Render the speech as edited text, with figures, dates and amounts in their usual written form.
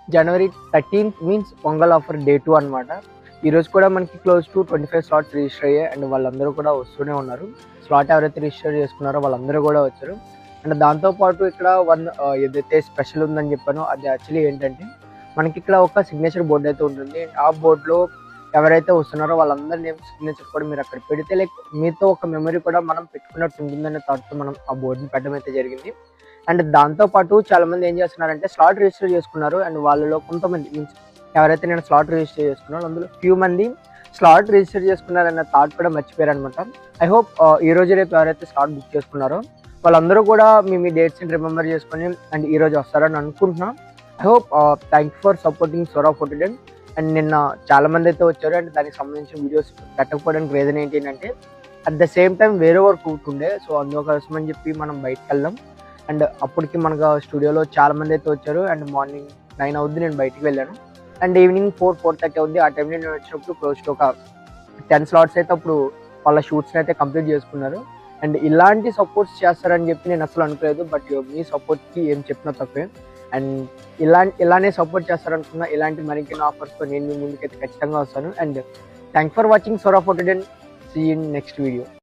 జనవరి 13th means pongal offer day 2 అనమాట. ఈరోజు కూడా మనకి క్లోజ్ టు 25 స్లాట్స్ రిజిస్టర్ అయ్యాయి అండ్ వాళ్ళందరూ కూడా వస్తూనే ఉన్నారు. స్లాట్ ఎవరైతే రిజిస్టర్ చేసుకున్నారో వాళ్ళందరూ కూడా వచ్చారు. అండ్ దాంతోపాటు ఇక్కడ ఏదైతే స్పెషల్ ఉందని చెప్పానో అది యాక్చువల్లీ ఏంటంటే మనకి ఇక్కడ ఒక సిగ్నేచర్ బోర్డు అయితే ఉంటుంది. ఆ బోర్డులో ఎవరైతే వస్తున్నారో వాళ్ళందరి నేమ్ సిగ్నేచర్ కూడా మీరు అక్కడ పెడితే లైక్ మీతో ఒక మెమరీ కూడా మనం పెట్టుకున్నట్టు ఉంటుందనే థాట్తో మనం ఆ బోర్డుని పెట్టడం అయితే జరిగింది. అండ్ దాంతోపాటు చాలామంది ఏం చేస్తున్నారంటే స్లాట్ రిజిస్టర్ చేసుకున్నారు అండ్ వాళ్ళలో కొంతమంది మీన్స్ ఎవరైతే నేను స్లాట్ రిజిస్టర్ చేసుకున్నారో అందులో ఫ్యూ మంది స్లాట్ రిజిస్టర్ చేసుకున్నారన్న థాట్ కూడా మర్చిపోయారు అనమాట. ఐ హోప్ ఈ రోజు రేపు ఎవరైతే స్లాట్ బుక్ చేసుకున్నారో వాళ్ళందరూ కూడా మీ డేట్స్ని రిమెంబర్ చేసుకొని అండ్ ఈ రోజు వస్తారని అనుకుంటున్నాం. I hope thank you for supporting సోరా ఫోర్టిడెన్. అండ్ నిన్న చాలా మంది అయితే వచ్చారు అండ్ దానికి సంబంధించిన వీడియోస్ పెట్టకపోవడానికి రీజన్ ఏంటంటే అట్ ద సేమ్ టైం వేరే వర్క్ ఉంటుండే, సో అందుకోసం అని చెప్పి మనం బయటకు వెళ్ళాం. అండ్ అప్పటికి మనకు స్టూడియోలో చాలా మంది అయితే వచ్చారు అండ్ మార్నింగ్ 9 అవుద్ది నేను బయటికి వెళ్ళాను అండ్ ఈవినింగ్ 4-4:30 అవుద్ది. ఆ టైంలో నేను వచ్చినప్పుడు క్లోజ్ టు ఒక 10 స్లాట్స్ అయితే అప్పుడు వాళ్ళ షూట్స్ని అయితే కంప్లీట్ చేసుకున్నారు. అండ్ ఇలాంటి సపోర్ట్స్ చేస్తారని చెప్పి నేను అసలు అనుకోలేదు, బట్ మీ సపోర్ట్కి ఏం చెప్పినా తప్పే. అండ్ ఇలానే సపోర్ట్ చేస్తారనుకున్నా ఇలాంటి మరిన్ని ఆఫర్స్తో నేను మీ ముందుకైతే ఖచ్చితంగా వస్తాను. అండ్ థ్యాంక్ ఫర్ వాచింగ్ సోరా ఫోర్టిడెన్. See in next video.